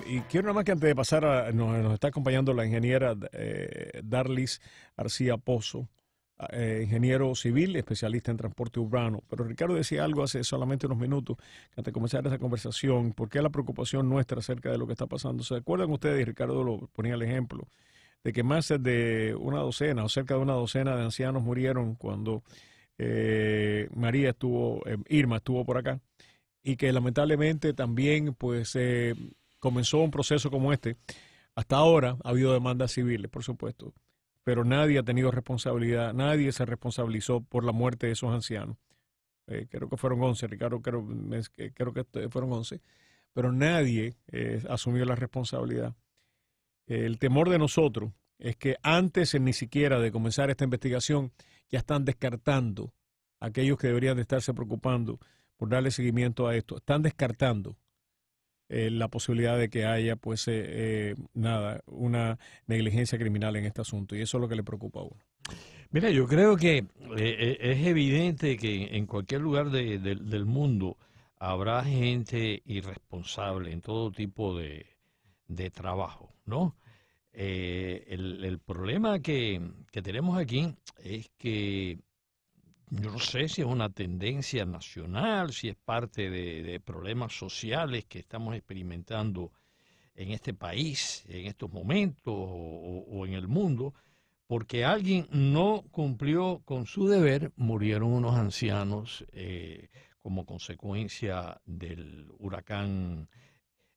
y quiero nada más que antes de pasar, nos está acompañando la ingeniera Darlis García Pozo, ingeniero civil, especialista en transporte urbano. Pero Ricardo decía algo hace solamente unos minutos, que antes de comenzar esa conversación, ¿por qué la preocupación nuestra acerca de lo que está pasando? ¿Se acuerdan ustedes? Y Ricardo lo ponía el ejemplo, de que más de una docena o cerca de una docena de ancianos murieron cuando Irma estuvo por acá, y que lamentablemente también pues comenzó un proceso como este. Hasta ahora ha habido demandas civiles, por supuesto, pero nadie ha tenido responsabilidad, nadie se responsabilizó por la muerte de esos ancianos. Creo que fueron 11, Ricardo, creo que fueron 11, pero nadie asumió la responsabilidad. El temor de nosotros es que antes ni siquiera de comenzar esta investigación ya están descartando a aquellos que deberían de estarse preocupando por darle seguimiento a esto. Están descartando la posibilidad de que haya pues una negligencia criminal en este asunto, y eso es lo que le preocupa a uno. Mira, yo creo que es evidente que en cualquier lugar del mundo habrá gente irresponsable en todo tipo de trabajo, ¿no? El problema que tenemos aquí es que yo no sé si es una tendencia nacional, si es parte de problemas sociales que estamos experimentando en este país, en estos momentos o en el mundo, porque alguien no cumplió con su deber, murieron unos ancianos como consecuencia del huracán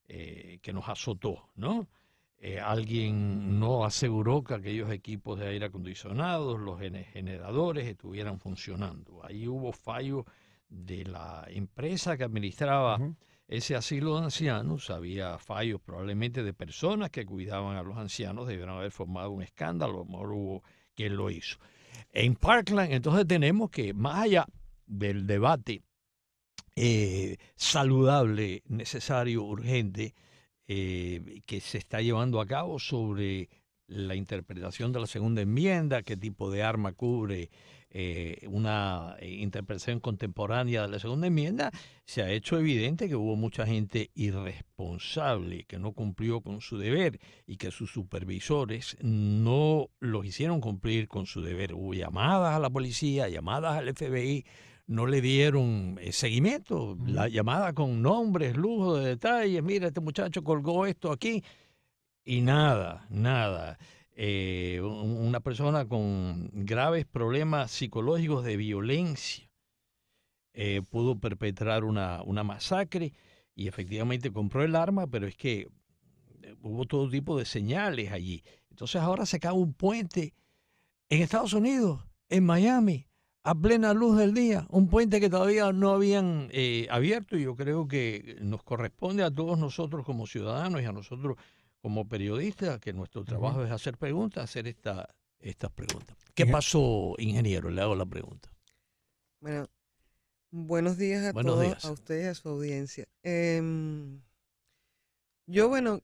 que nos azotó, ¿no? Alguien no aseguró que aquellos equipos de aire acondicionado, los generadores estuvieran funcionando. Ahí hubo fallo de la empresa que administraba ese asilo de ancianos. Había fallos probablemente de personas que cuidaban a los ancianos. Debieron haber formado un escándalo, a lo mejor hubo quien lo hizo. En Parkland, entonces tenemos que, más allá del debate saludable, necesario, urgente, que se está llevando a cabo sobre la interpretación de la segunda enmienda, qué tipo de arma cubre una interpretación contemporánea de la segunda enmienda, se ha hecho evidente que hubo mucha gente irresponsable que no cumplió con su deber y que sus supervisores no los hicieron cumplir con su deber. Hubo llamadas a la policía, llamadas al FBI, no le dieron seguimiento, la llamada con nombres, lujo de detalles, mira, este muchacho colgó esto aquí, y nada. Una persona con graves problemas psicológicos de violencia pudo perpetrar una masacre y efectivamente compró el arma, pero es que hubo todo tipo de señales allí. Entonces ahora se acaba un puente en Estados Unidos, en Miami, a plena luz del día, un puente que todavía no habían abierto, y yo creo que nos corresponde a todos nosotros como ciudadanos y a nosotros como periodistas, que nuestro trabajo es hacer preguntas, hacer estas preguntas. ¿Qué pasó, ingeniero? Le hago la pregunta. Bueno, buenos días a Buenos todos, días. a ustedes y a su audiencia. Yo, bueno,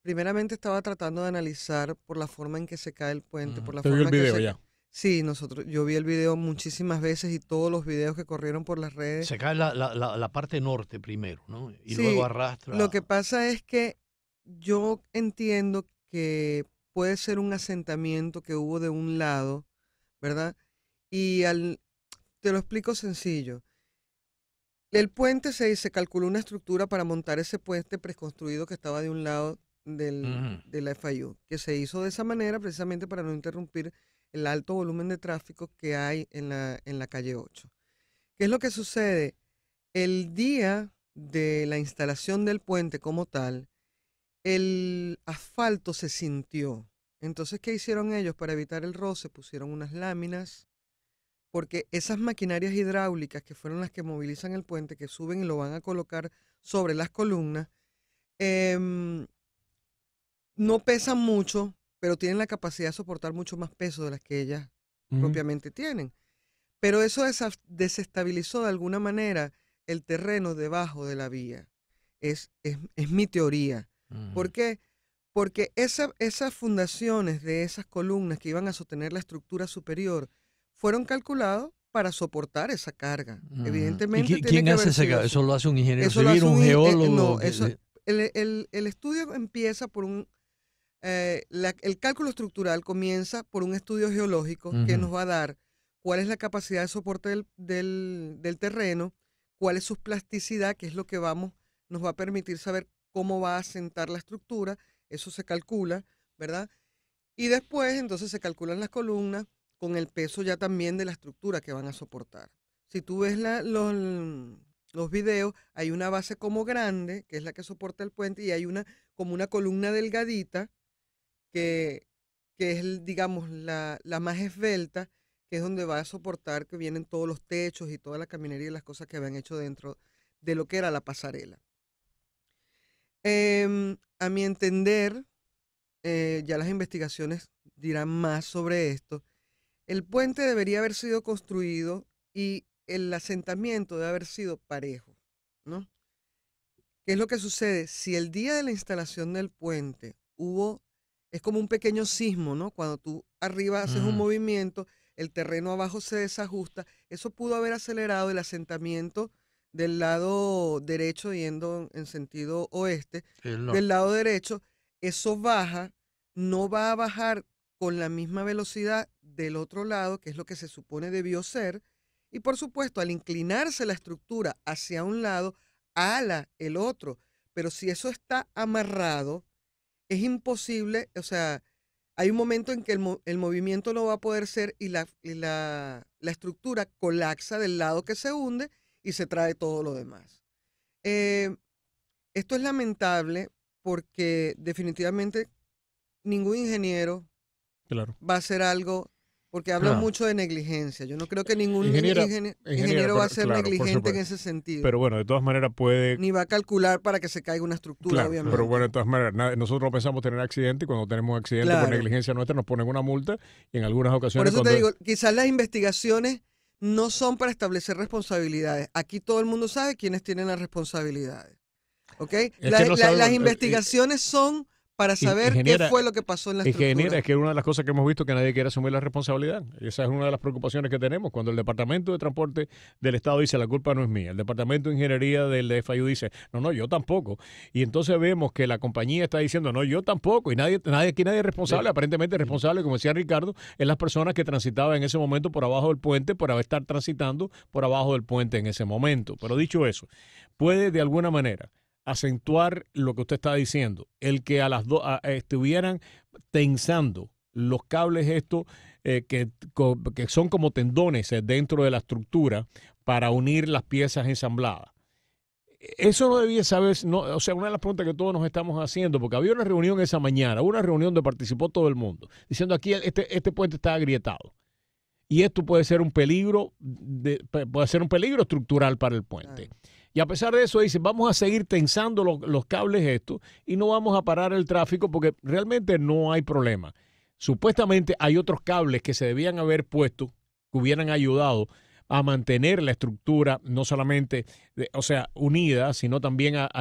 primeramente estaba tratando de analizar por la forma en que se cae el puente, por la ¿Te vio forma el video que se... ya? Sí, yo vi el video muchísimas veces y todos los videos que corrieron por las redes. Se cae la parte norte primero, ¿no? Y Sí, luego arrastra. lo que pasa es que yo entiendo que puede ser un asentamiento que hubo de un lado, ¿verdad? Te lo explico sencillo. El puente se calculó una estructura para montar ese puente preconstruido que estaba de un lado de la FIU, que se hizo de esa manera precisamente para no interrumpir el alto volumen de tráfico que hay en la calle 8. ¿Qué es lo que sucede? El día de la instalación del puente como tal, el asfalto se sintió. Entonces, ¿qué hicieron ellos para evitar el roce? Pusieron unas láminas, porque esas maquinarias hidráulicas que fueron las que movilizan el puente, que suben y lo van a colocar sobre las columnas, no pesan mucho, pero tienen la capacidad de soportar mucho más peso de las que ellas propiamente tienen. Pero eso desestabilizó de alguna manera el terreno debajo de la vía. Es mi teoría. ¿Por qué? Porque esas fundaciones de esas columnas que iban a sostener la estructura superior fueron calculados para soportar esa carga. Evidentemente. ¿Y quién hace esa carga? ¿Eso lo hace un ingeniero civil, un geólogo? el estudio empieza por el cálculo estructural comienza por un estudio geológico que nos va a dar cuál es la capacidad de soporte del terreno, cuál es su plasticidad, que es lo que nos va a permitir saber cómo va a asentar la estructura. Eso se calcula, ¿verdad? Y después entonces se calculan las columnas con el peso ya también de la estructura que van a soportar. Si tú ves los videos, hay una base como grande, que es la que soporta el puente, y hay como una columna delgadita, que es, digamos, la más esbelta, que es donde va a soportar que vienen todos los techos y toda la caminería y las cosas que habían hecho dentro de lo que era la pasarela. A mi entender, ya las investigaciones dirán más sobre esto. El puente debería haber sido construido y el asentamiento debe haber sido parejo, ¿no? ¿Qué es lo que sucede? Si el día de la instalación del puente es como un pequeño sismo, ¿no? Cuando tú arriba haces un movimiento, el terreno abajo se desajusta, eso pudo haber acelerado el asentamiento del lado derecho yendo en sentido oeste. Del lado derecho, eso no va a bajar con la misma velocidad del otro lado, que es lo que se supone debió ser, y por supuesto, al inclinarse la estructura hacia un lado, ala el otro, pero si eso está amarrado, es imposible, o sea, hay un momento en que el movimiento no va a poder ser y la estructura colapsa del lado que se hunde y se trae todo lo demás. Esto es lamentable porque definitivamente ningún ingeniero va a hacer algo, porque hablan mucho de negligencia. Yo no creo que ningún ingeniero va a ser negligente en ese sentido. Pero bueno, de todas maneras puede... Ni va a calcular para que se caiga una estructura, obviamente. Pero bueno, de todas maneras, nosotros pensamos tener accidente y cuando tenemos accidente por negligencia nuestra nos ponen una multa y en algunas ocasiones... Por eso te digo, quizás las investigaciones no son para establecer responsabilidades. Aquí todo el mundo sabe quiénes tienen las responsabilidades. ¿Ok? Las investigaciones son para saber qué fue lo que pasó en la estructura. Es que una de las cosas que hemos visto es que nadie quiere asumir la responsabilidad. Esa es una de las preocupaciones que tenemos. Cuando el Departamento de Transporte del Estado dice la culpa no es mía, el Departamento de Ingeniería del FIU dice no, yo tampoco. Y entonces vemos que la compañía está diciendo no, yo tampoco. Y nadie es responsable. Aparentemente responsable, como decía Ricardo, es las personas que transitaban en ese momento por abajo del puente por estar transitando por abajo del puente en ese momento. Pero dicho eso, puede de alguna manera acentuar lo que usted está diciendo, el que a las dos estuvieran tensando los cables estos que son como tendones dentro de la estructura para unir las piezas ensambladas. Eso no debía saber, o sea, una de las preguntas que todos nos estamos haciendo, porque había una reunión esa mañana, una reunión donde participó todo el mundo, diciendo aquí este puente está agrietado. Y esto puede ser un peligro, estructural para el puente. Y a pesar de eso dicen, vamos a seguir tensando los cables estos y no vamos a parar el tráfico porque realmente no hay problema. Supuestamente hay otros cables que se debían haber puesto, que hubieran ayudado a mantener la estructura no solamente, unida, sino también a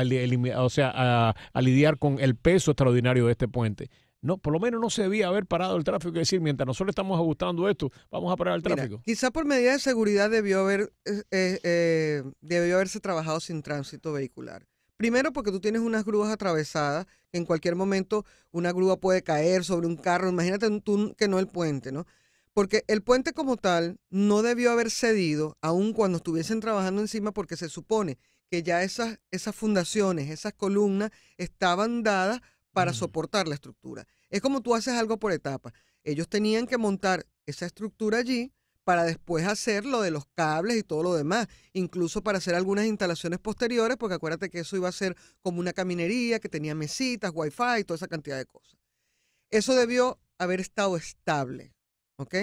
lidiar con el peso extraordinario de este puente. No, por lo menos no se debía haber parado el tráfico. Es decir, mientras nosotros estamos ajustando esto, vamos a parar el tráfico. Quizá por medida de seguridad debió haberse trabajado sin tránsito vehicular. Primero porque tú tienes unas grúas atravesadas, que en cualquier momento una grúa puede caer sobre un carro. Imagínate tú que no el puente, ¿no? Porque el puente como tal no debió haber cedido, aun cuando estuviesen trabajando encima, porque se supone que ya esas fundaciones, esas columnas estaban dadas para soportar la estructura. Es como tú haces algo por etapas. Ellos tenían que montar esa estructura allí para después hacer lo de los cables y todo lo demás, incluso para hacer algunas instalaciones posteriores, porque acuérdate que eso iba a ser como una caminería que tenía mesitas, wifi y toda esa cantidad de cosas. Eso debió haber estado estable, ¿ok?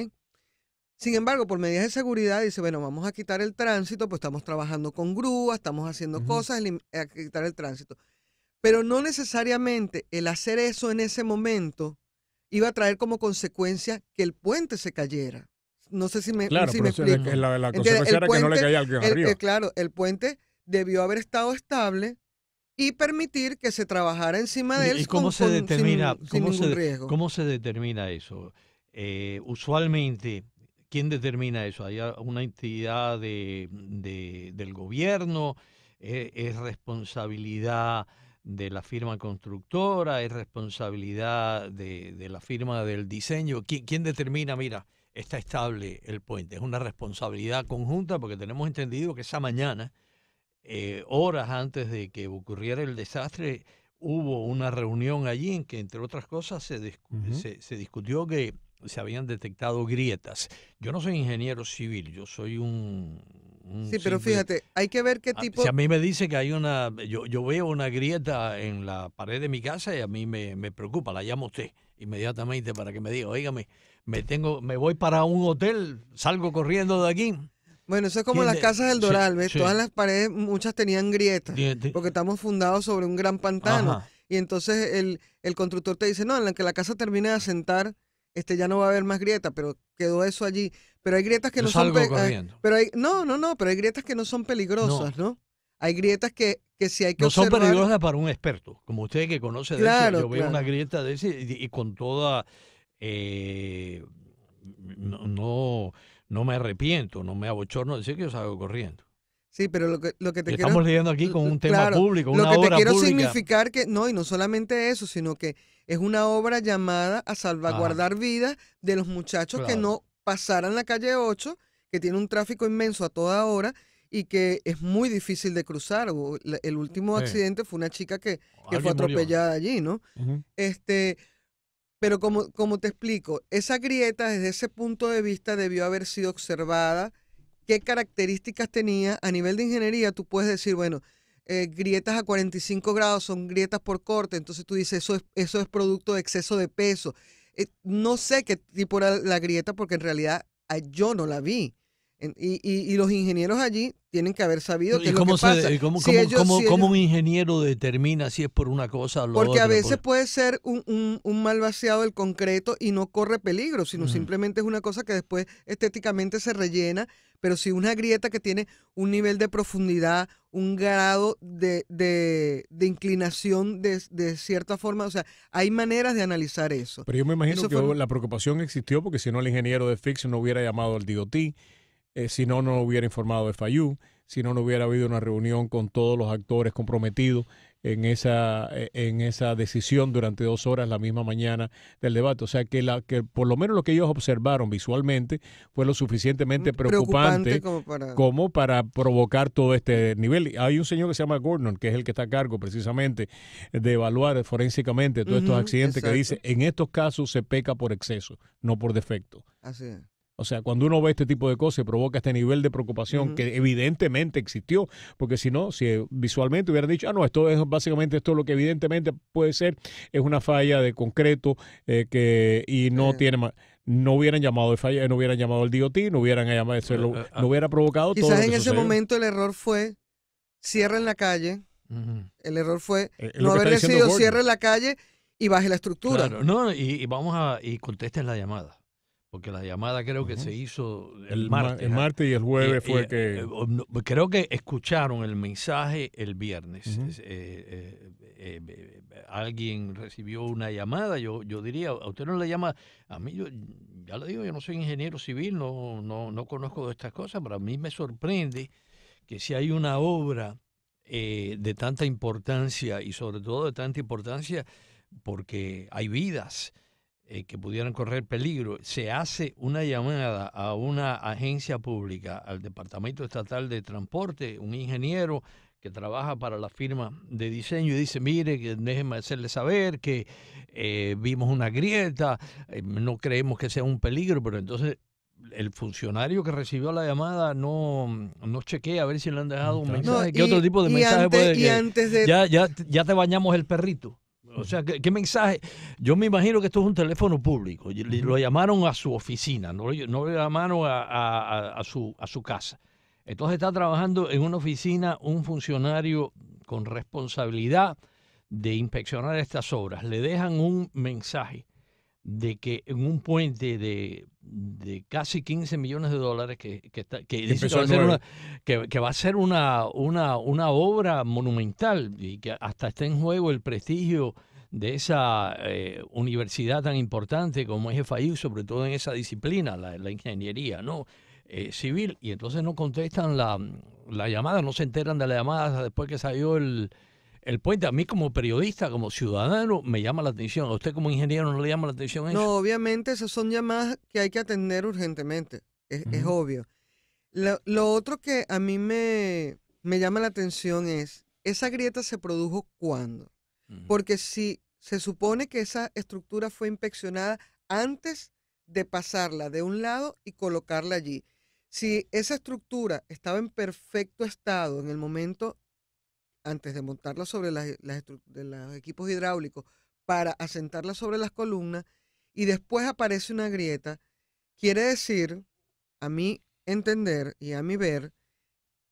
Sin embargo, por medidas de seguridad, dice, bueno, vamos a quitar el tránsito, pues estamos trabajando con grúas, estamos haciendo cosas, a quitar el tránsito. Pero no necesariamente el hacer eso en ese momento iba a traer como consecuencia que el puente se cayera. No sé si me explico. La consecuencia era que no le caía alguien arriba. Claro, el puente debió haber estado estable y permitir que se trabajara encima de él. ¿Y cómo se determina, sin ningún riesgo? ¿Cómo se determina eso? Usualmente, ¿quién determina eso? ¿Hay una entidad del gobierno? ¿Es responsabilidad de la firma constructora, es responsabilidad de la firma del diseño. ¿Quién determina, mira, está estable el puente? Es una responsabilidad conjunta porque tenemos entendido que esa mañana, horas antes de que ocurriera el desastre, hubo una reunión allí en que, entre otras cosas, se discutió que se habían detectado grietas. Yo no soy ingeniero civil, yo soy Sí, pero fíjate, hay que ver qué tipo... Si a mí me dice que hay yo veo una grieta en la pared de mi casa y a mí me preocupa, la llamo a usted inmediatamente para que me diga, óigame, me voy para un hotel, salgo corriendo de aquí. Bueno, eso es como las casas del Doral, ¿ves? Sí. Todas las paredes, muchas tenían grietas, porque estamos fundados sobre un gran pantano. Ajá. Y entonces el constructor te dice, no, en la que la casa termine de asentar, ya no va a haber más grieta, pero quedó eso allí. Pero hay grietas que Yo no son... salgo corriendo. pero pero hay grietas que no son peligrosas, ¿no? Hay grietas que sí hay que no observar. son peligrosas para un experto, como usted que conoce de Claro, eso. Yo veo claro. una grieta de ese y con toda... no me arrepiento, no me abochorno de decir que yo salgo corriendo. Sí, pero lo que te quiero... Estamos lidiando aquí con un tema claro, público, una lo que te obra quiero pública. significar que, no, y no solamente eso, sino que es una obra llamada a salvaguardar vidas de los muchachos que Claro. no pasaran la calle 8, que tiene un tráfico inmenso a toda hora y que es muy difícil de cruzar. El último Sí. accidente fue una chica que fue Alguien murió. atropellada allí, ¿no? Ujú. Pero como te explico, esa grieta desde ese punto de vista debió haber sido observada. ¿Qué características tenía? A nivel de ingeniería tú puedes decir, bueno, grietas a 45 grados son grietas por corte, entonces tú dices, eso es producto de exceso de peso. No sé qué tipo era la grieta porque en realidad yo no la vi. Y los ingenieros allí tienen que haber sabido qué es lo que pasa. ¿Cómo un ingeniero determina si es por una cosa o lo Porque otra? a veces puede ser un mal vaciado del concreto y no corre peligro, sino simplemente es una cosa que después estéticamente se rellena, pero si una grieta que tiene un nivel de profundidad, un grado de inclinación de cierta forma, o sea, hay maneras de analizar eso. Pero yo me imagino Eso que fue- la preocupación existió porque si no el ingeniero de Fix no hubiera llamado al DOT, si no hubiera informado de FIU, si no hubiera habido una reunión con todos los actores comprometidos en esa decisión durante 2 horas la misma mañana del debate. O sea que por lo menos lo que ellos observaron visualmente fue lo suficientemente preocupante como para provocar todo este nivel. Hay un señor que se llama Gordon, que es el que está a cargo precisamente de evaluar forensicamente todos estos accidentes, exacto. que dice, en estos casos se peca por exceso, no por defecto. Así es. O sea, cuando uno ve este tipo de cosas, provoca este nivel de preocupación que evidentemente existió, porque si no, si visualmente hubieran dicho, no, esto es básicamente esto lo que evidentemente puede ser, es una falla de concreto y no tiene no hubieran llamado de falla, no hubieran llamado al DOT, no hubieran llamado, no hubiera provocado todo lo Quizás que en ese sucedió. momento el error fue cierren la calle. El error fue lo no que está haber diciendo decidido Gordon. cierre la calle y baje la estructura. Claro, no, y contesten la llamada. Porque la llamada creo que se hizo el martes. El martes y el jueves fue que... Creo que escucharon el mensaje el viernes. Alguien recibió una llamada, yo diría, a usted no le llama, a mí, ya le digo, yo no soy ingeniero civil, no conozco de estas cosas, pero a mí me sorprende que si hay una obra de tanta importancia y sobre todo de tanta importancia porque hay vidas que pudieran correr peligro, se hace una llamada a una agencia pública, al Departamento Estatal de Transporte, un ingeniero que trabaja para la firma de diseño y dice, mire, que déjeme hacerle saber que vimos una grieta, no creemos que sea un peligro, pero entonces el funcionario que recibió la llamada no chequea a ver si le han dejado un mensaje. ¿Qué otro tipo de mensaje puede que ya te bañamos el perrito? O sea, ¿qué mensaje? Yo me imagino que esto es un teléfono público. Lo llamaron a su oficina, no lo llamaron a su casa. Entonces está trabajando en una oficina un funcionario con responsabilidad de inspeccionar estas obras. Le dejan un mensaje de que en un puente de casi 15 millones de dólares que dice que va a ser una obra monumental y que hasta está en juego el prestigio de esa universidad tan importante como es FIU, sobre todo en esa disciplina, la ingeniería, ¿no? Civil, y entonces no contestan la llamada, no se enteran de la llamada hasta después que salió el el puente, a mí como periodista, como ciudadano, me llama la atención. ¿A usted como ingeniero no le llama la atención eso? No, obviamente esas son llamadas que hay que atender urgentemente, es Ujú. obvio. Lo otro que a mí me llama la atención es, ¿esa grieta se produjo cuándo? Ujú. Porque si se supone que esa estructura fue inspeccionada antes de pasarla de un lado y colocarla allí. Si esa estructura estaba en perfecto estado en el momento antes de montarla sobre de los equipos hidráulicos para asentarla sobre las columnas y después aparece una grieta, quiere decir, a mi entender y a mi ver,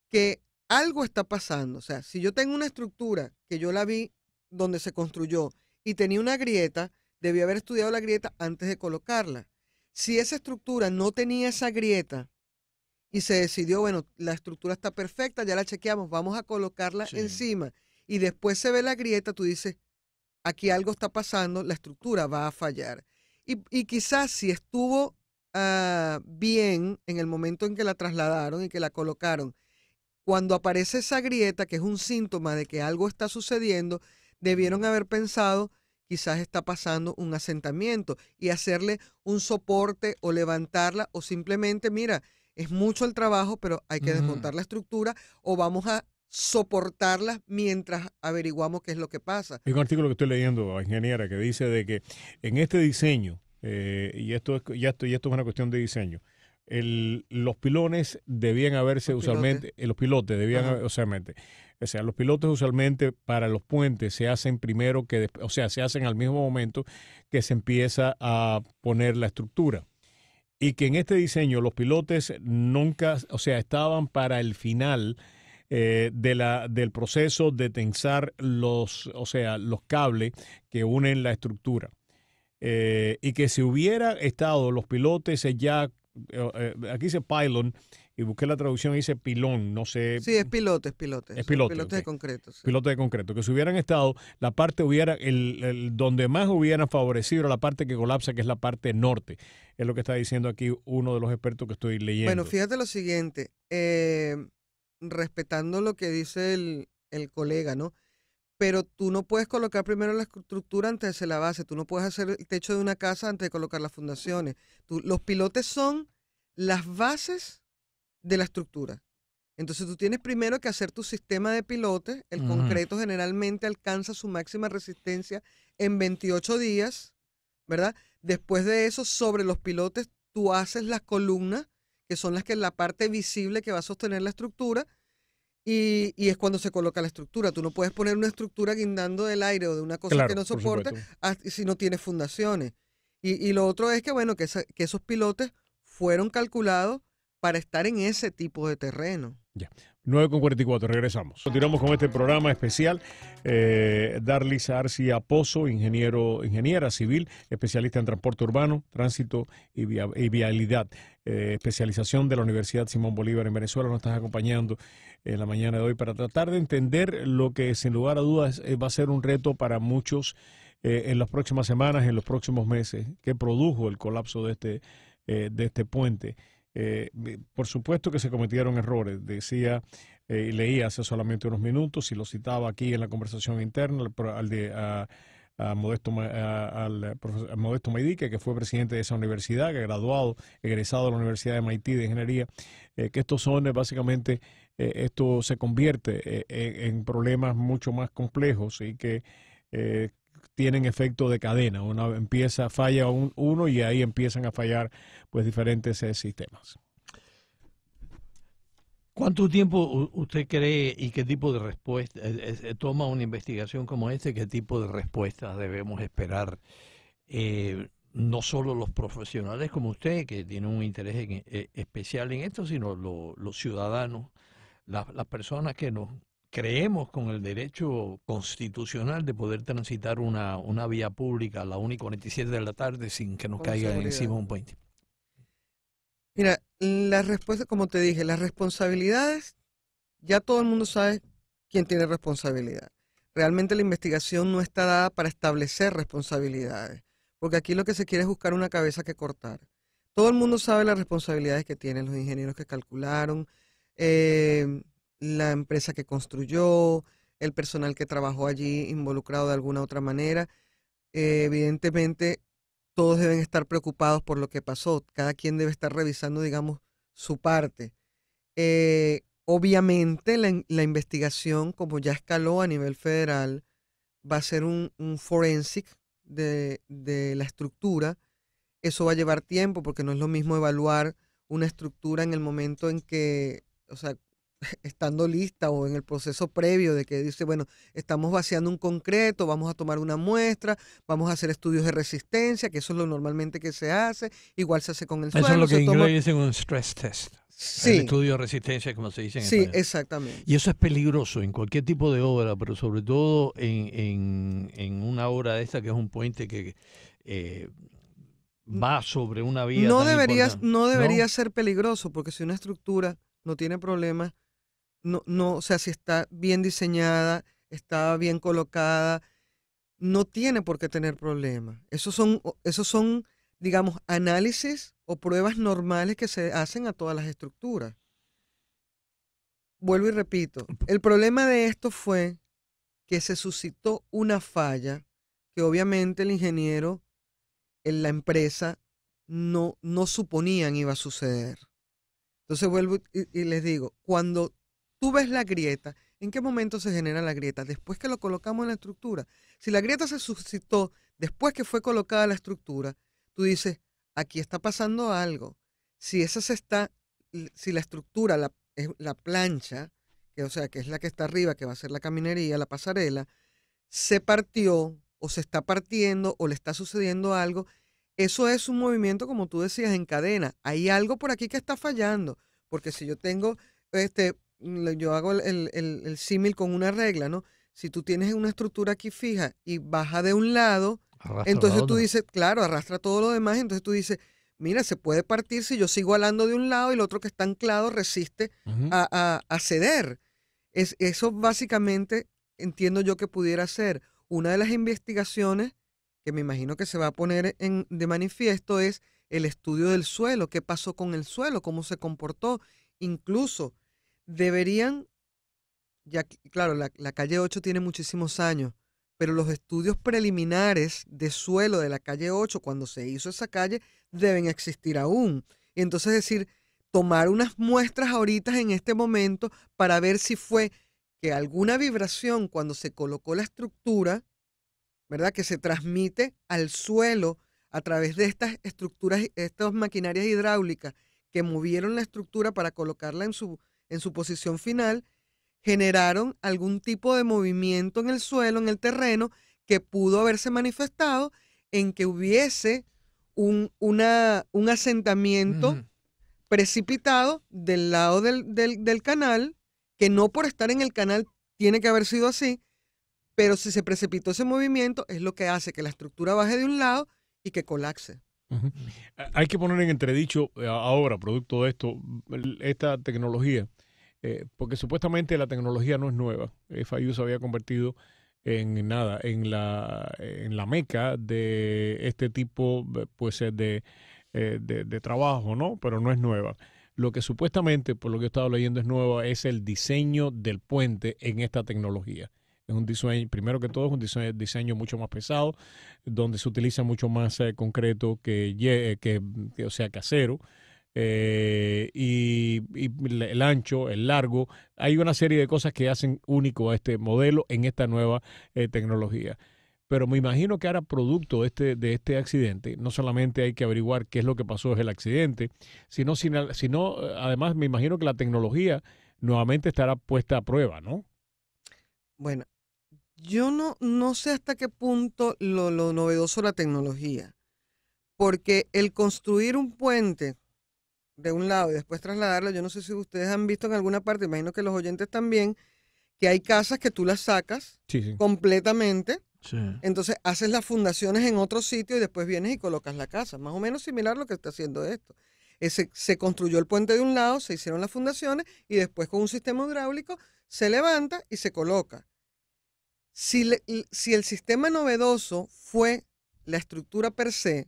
que algo está pasando. O sea, si yo tengo una estructura que yo la vi donde se construyó y tenía una grieta, debí haber estudiado la grieta antes de colocarla. Si esa estructura no tenía esa grieta y se decidió, bueno, la estructura está perfecta, ya la chequeamos, vamos a colocarla Sí. encima y después se ve la grieta, tú dices, aquí algo está pasando, la estructura va a fallar. Y quizás si estuvo bien en el momento en que la trasladaron y que la colocaron, cuando aparece esa grieta, que es un síntoma de que algo está sucediendo, debieron haber pensado, quizás está pasando un asentamiento y hacerle un soporte o levantarla o simplemente, mira, es mucho el trabajo, pero hay que Ujú. desmontar la estructura o vamos a soportarla mientras averiguamos qué es lo que pasa. Hay un artículo que estoy leyendo, ingeniera, que dice de que en este diseño, y esto es una cuestión de diseño, los pilones debían haberse Los pilotes. usualmente, los pilotes debían Ajá. haber, usualmente, o sea, los pilotes usualmente para los puentes se hacen primero o sea, se hacen al mismo momento que se empieza a poner la estructura. Y que en este diseño los pilotes nunca, o sea, estaban para el final del proceso de tensar o sea, los cables que unen la estructura. Y que si hubiera estado los pilotes ya, aquí dice pylon, y busqué la traducción y dice pilón, no sé, Sí, es pilotes, pilotes, es son pilote, pilotes ok. de concreto, sí. Pilote de concreto, que si hubieran estado, la parte hubiera, donde más hubieran favorecido era la parte que colapsa, que es la parte norte. Es lo que está diciendo aquí uno de los expertos que estoy Bueno, leyendo. fíjate lo siguiente, respetando lo que dice el colega, ¿no? Pero tú no puedes colocar primero la estructura antes de hacer la base, tú no puedes hacer el techo de una casa antes de colocar las fundaciones. Los pilotes son las bases de la estructura. Entonces tú tienes primero que hacer tu sistema de pilotes. El Ujú. concreto generalmente alcanza su máxima resistencia en 28 días, ¿verdad? Después de eso, sobre los pilotes, tú haces las columnas, que son las que la parte visible que va a sostener la estructura, y es cuando se coloca la estructura. Tú no puedes poner una estructura guindando del aire o de una cosa que Claro, no por soporte supuesto. si no tiene fundaciones. Y lo otro es que, bueno, que esos pilotes fueron calculados para estar en ese tipo de terreno. Ya. 9:44, regresamos. Continuamos con este programa especial. Darlis Arcia Pozo, ingeniera civil, especialista en transporte urbano, tránsito y vialidad. Especialización de la Universidad Simón Bolívar en Venezuela. Nos estás acompañando en la mañana de hoy para tratar de entender lo que sin lugar a dudas va a ser un reto para muchos en las próximas semanas, en los próximos meses, que produjo el colapso de este puente. Por supuesto que se cometieron errores, decía y leía hace solamente unos minutos y lo citaba aquí en la conversación interna a Modesto Maidique, que fue presidente de esa universidad, que graduado, egresado de la Universidad de Haití de Ingeniería, que estos son básicamente, esto se convierte en problemas mucho más complejos y que eh, tienen efecto de cadena. Falla uno y ahí empiezan a fallar pues diferentes sistemas. ¿Cuánto tiempo usted cree y qué tipo de respuesta toma una investigación como esta? ¿Qué tipo de respuestas debemos esperar? No solo los profesionales como usted, que tienen un interés especial en esto, sino los ciudadanos, las personas que nos creemos con el derecho constitucional de poder transitar una vía pública a la 1:47 de la tarde sin que nos Con caiga seguridad. encima un puente. Mira, la respuesta, como te dije, las responsabilidades, ya todo el mundo sabe quién tiene responsabilidad. Realmente la investigación no está dada para establecer responsabilidades, porque aquí lo que se quiere es buscar una cabeza que cortar. Todo el mundo sabe las responsabilidades que tienen los ingenieros que calcularon, la empresa que construyó, el personal que trabajó allí involucrado de alguna otra manera. Evidentemente, todos deben estar preocupados por lo que pasó. Cada quien debe estar revisando, digamos, su parte. Obviamente, la investigación, como ya escaló a nivel federal, va a ser un forensic de la estructura. Eso va a llevar tiempo porque no es lo mismo evaluar una estructura en el momento en que, o sea, estando lista o en el proceso previo de que dice, bueno, estamos vaciando un concreto, vamos a tomar una muestra, vamos a hacer estudios de resistencia, que eso es lo normalmente que se hace, igual se hace con el Eso es suelo. lo que Se en toma... inglés dicen un stress test. El Sí, estudio de resistencia, como se dice en sí, español. exactamente. Y eso es peligroso en cualquier tipo de obra, pero sobre todo en una obra de esta que es un puente que va sobre una vía No tan debería, importante. no debería ¿No? ser peligroso, porque si una estructura no tiene problemas, no, o sea, si está bien diseñada, está bien colocada, no tiene por qué tener problemas. Esos son, digamos, análisis o pruebas normales que se hacen a todas las estructuras. Vuelvo y repito, el problema de esto fue que se suscitó una falla que obviamente el ingeniero en la empresa no suponían iba a suceder. Entonces vuelvo y les digo, cuando tú ves la grieta, ¿en qué momento se genera la grieta? Después que lo colocamos en la estructura. Si la grieta se suscitó después que fue colocada la estructura, tú dices, aquí está pasando algo. Si esa se está, si la estructura, es la plancha, que, o sea, que es la que está arriba, que va a ser la caminería, la pasarela, se partió o se está partiendo o le está sucediendo algo, eso es un movimiento, como tú decías, en cadena. Hay algo por aquí que está fallando, porque si yo tengo, yo hago el símil con una regla, ¿no? Si tú tienes una estructura aquí fija y baja de un lado, Arrastra la entonces tú otra. dices, claro, arrastra todo lo demás, entonces tú dices, mira, se puede partir si yo sigo alando de un lado y el otro que está anclado resiste Ujú. a ceder. Eso básicamente entiendo yo que pudiera ser una de las investigaciones que me imagino que se va a poner de manifiesto es el estudio del suelo, qué pasó con el suelo, cómo se comportó. Incluso deberían, claro, la calle 8 tiene muchísimos años, pero los estudios preliminares de suelo de la calle 8, cuando se hizo esa calle, deben existir aún. Y entonces decir, tomar unas muestras ahorita en este momento para ver si fue que alguna vibración cuando se colocó la estructura, ¿verdad? Que se transmite al suelo a través de estas estructuras, estas maquinarias hidráulicas que movieron la estructura para colocarla en su posición final, generaron algún tipo de movimiento en el suelo, en el terreno, que pudo haberse manifestado en que hubiese un asentamiento Ujú. precipitado del lado del canal, que no por estar en el canal tiene que haber sido así, pero si se precipitó ese movimiento es lo que hace que la estructura baje de un lado y que colapse. Ujú. Hay que poner en entredicho ahora, producto de esto, esta tecnología, porque supuestamente la tecnología no es nueva. FIU se había convertido en nada, en la meca de este tipo pues, de trabajo, ¿no? Pero no es nueva. Lo que supuestamente, por lo que he estado leyendo, es nueva es el diseño del puente en esta tecnología. Es un diseño, primero que todo, es un diseño mucho más pesado, donde se utiliza mucho más concreto o sea, que acero. Y el ancho, el largo, hay una serie de cosas que hacen único a este modelo en esta nueva tecnología. Pero me imagino que ahora producto de este accidente, no solamente hay que averiguar qué es lo que pasó en el accidente, sino además me imagino que la tecnología nuevamente estará puesta a prueba, ¿no? Bueno, yo no sé hasta qué punto lo novedoso de la tecnología, porque el construir un puente de un lado y después trasladarlo, yo no sé si ustedes han visto en alguna parte, imagino que los oyentes también, que hay casas que tú las sacas Sí, sí. completamente, Sí. entonces haces las fundaciones en otro sitio y después vienes y colocas la casa, más o menos similar a lo que está haciendo esto. Se construyó el puente de un lado, se hicieron las fundaciones y después con un sistema hidráulico se levanta y se coloca. Si el sistema novedoso fue la estructura per se,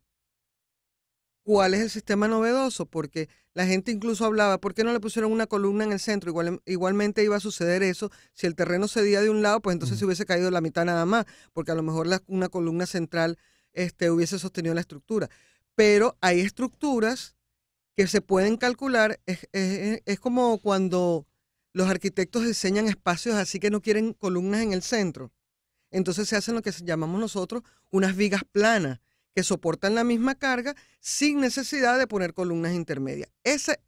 ¿Cuál es el sistema novedoso? Porque la gente incluso hablaba, ¿por qué no le pusieron una columna en el centro? Igualmente iba a suceder eso. Si el terreno cedía de un lado, pues entonces se hubiese caído la mitad nada más, porque a lo mejor una columna central hubiese sostenido la estructura. Pero hay estructuras que se pueden calcular. Es como cuando los arquitectos diseñan espacios así que no quieren columnas en el centro. Entonces se hacen lo que llamamos nosotros unas vigas planas, que soportan la misma carga sin necesidad de poner columnas intermedias. Ese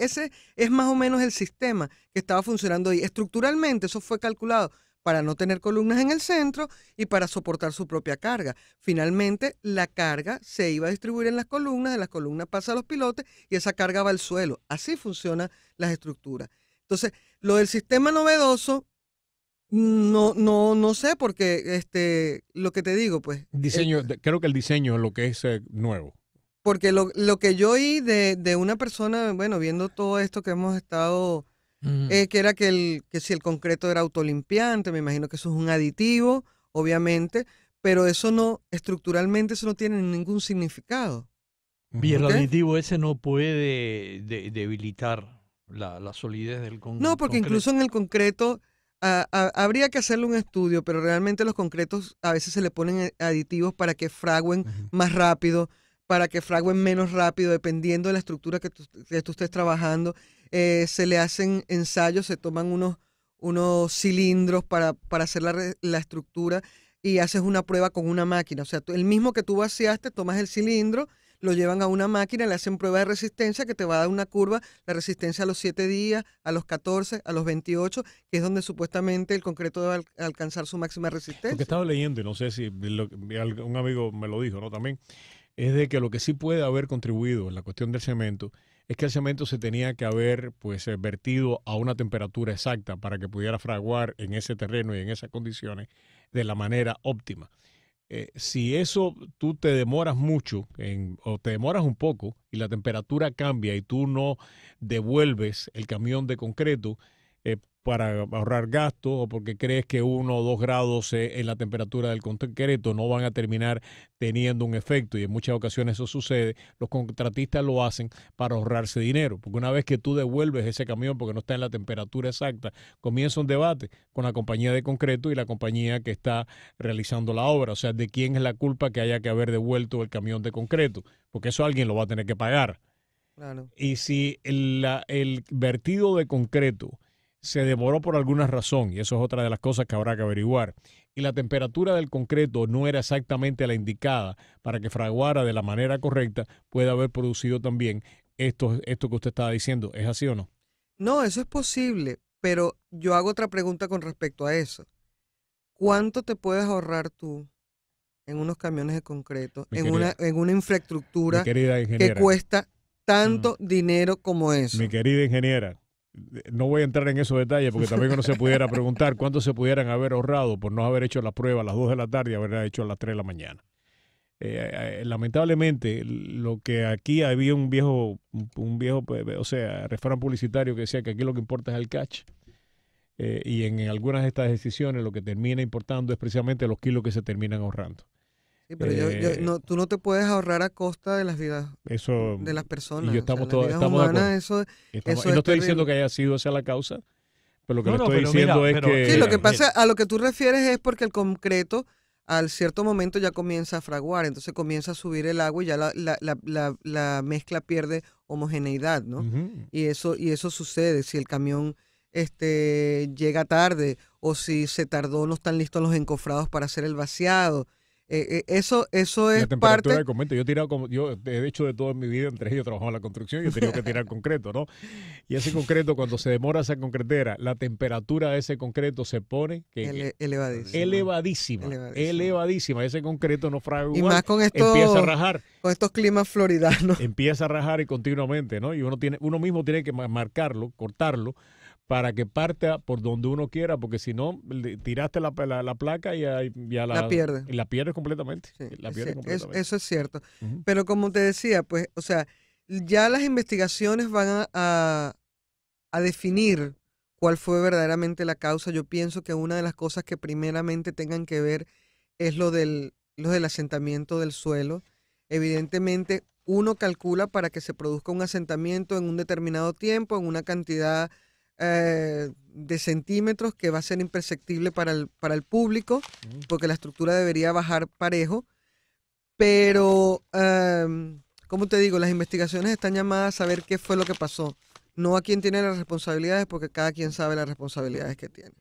es más o menos el sistema que estaba funcionando ahí. Estructuralmente eso fue calculado para no tener columnas en el centro y para soportar su propia carga. Finalmente, la carga se iba a distribuir en las columnas, de las columnas pasa a los pilotes y esa carga va al suelo. Así funcionan las estructuras. Entonces, lo del sistema novedoso, no sé, porque lo que te digo, pues. Creo que el diseño es lo que es nuevo. Porque lo que yo oí de una persona, bueno, viendo todo esto que hemos estado, que era que si el concreto era autolimpiante, me imagino que eso es un aditivo, obviamente, pero estructuralmente eso no tiene ningún significado. Y el aditivo ese no puede debilitar la solidez del concreto. No, porque incluso en el concreto habría que hacerle un estudio, pero realmente los concretos a veces se le ponen aditivos para que fraguen más rápido, para que fraguen menos rápido, dependiendo de la estructura que tú estés trabajando. Se le hacen ensayos, se toman unos cilindros para hacer la estructura y haces una prueba con una máquina. O sea, el mismo que tú vaciaste, tomas el cilindro, lo llevan a una máquina, le hacen prueba de resistencia que te va a dar una curva, la resistencia a los 7 días, a los 14, a los 28, que es donde supuestamente el concreto debe alcanzar su máxima resistencia. Lo que estaba leyendo, y no sé si un amigo me lo dijo, ¿no? También, es de que lo que sí puede haber contribuido en la cuestión del cemento es que el cemento se tenía que haber pues vertido a una temperatura exacta para que pudiera fraguar en ese terreno y en esas condiciones de la manera óptima. Si eso tú te demoras mucho o te demoras un poco y la temperatura cambia y tú no devuelves el camión de concreto para ahorrar gastos o porque crees que 1 o 2 grados en la temperatura del concreto no van a terminar teniendo un efecto, y en muchas ocasiones eso sucede, los contratistas lo hacen para ahorrarse dinero, porque una vez que tú devuelves ese camión porque no está en la temperatura exacta, comienza un debate con la compañía de concreto y la compañía que está realizando la obra, o sea, de quién es la culpa que haya que haber devuelto el camión de concreto, porque eso alguien lo va a tener que pagar. Claro. Y si el vertido de concreto se demoró por alguna razón, y eso es otra de las cosas que habrá que averiguar, y la temperatura del concreto no era exactamente la indicada para que fraguara de la manera correcta, puede haber producido también esto que usted estaba diciendo. ¿Es así o no? No, eso es posible, pero yo hago otra pregunta con respecto a eso. ¿Cuánto te puedes ahorrar tú en unos camiones de concreto, en una infraestructura que cuesta tanto dinero como eso? Mi querida ingeniera, no voy a entrar en esos detalles porque también uno se pudiera preguntar cuánto se pudieran haber ahorrado por no haber hecho la prueba a las 2 de la tarde y haberla hecho a las 3 de la mañana. Lamentablemente, lo que aquí había un viejo, o sea, refrán publicitario que decía que aquí lo que importa es el catch. Y en algunas de estas decisiones lo que termina importando es precisamente los kilos que se terminan ahorrando. Sí, pero tú no te puedes ahorrar a costa de las vidas de las personas. Y estamos todos, estamos de acuerdo. Eso y no estoy diciendo que haya sido esa la causa, pero lo que le estoy diciendo es que... Sí, lo que pasa, a lo que tú refieres es porque el concreto al cierto momento ya comienza a fraguar, entonces comienza a subir el agua y ya la mezcla pierde homogeneidad, ¿no? Y eso sucede si el camión llega tarde o si se tardó, no están listos los encofrados para hacer el vaciado. Eso es la temperatura parte del concreto. Yo he hecho de todo en mi vida, entre ellos he trabajado en la construcción y he tenido que tirar concreto, ¿no? Y ese concreto, cuando se demora esa concretera, la temperatura de ese concreto se pone elevadísima. Ese concreto no fragua, y más con empieza a rajar. Con estos climas floridanos. Empieza a rajar y continuamente, ¿no? Y uno mismo tiene que marcarlo, cortarlo, para que parta por donde uno quiera, porque si no, tiraste la placa y ya la pierdes. Y la pierdes completamente. Sí, completamente. Eso es cierto. Pero como te decía, pues, o sea, ya las investigaciones van a definir cuál fue verdaderamente la causa. Yo pienso que una de las cosas que primeramente tengan que ver es lo del asentamiento del suelo. Evidentemente, uno calcula para que se produzca un asentamiento en un determinado tiempo, en una cantidad de centímetros que va a ser imperceptible para el público, porque la estructura debería bajar parejo. Pero, como te digo, las investigaciones están llamadas a saber qué fue lo que pasó, no a quién tiene las responsabilidades, porque cada quien sabe las responsabilidades que tiene.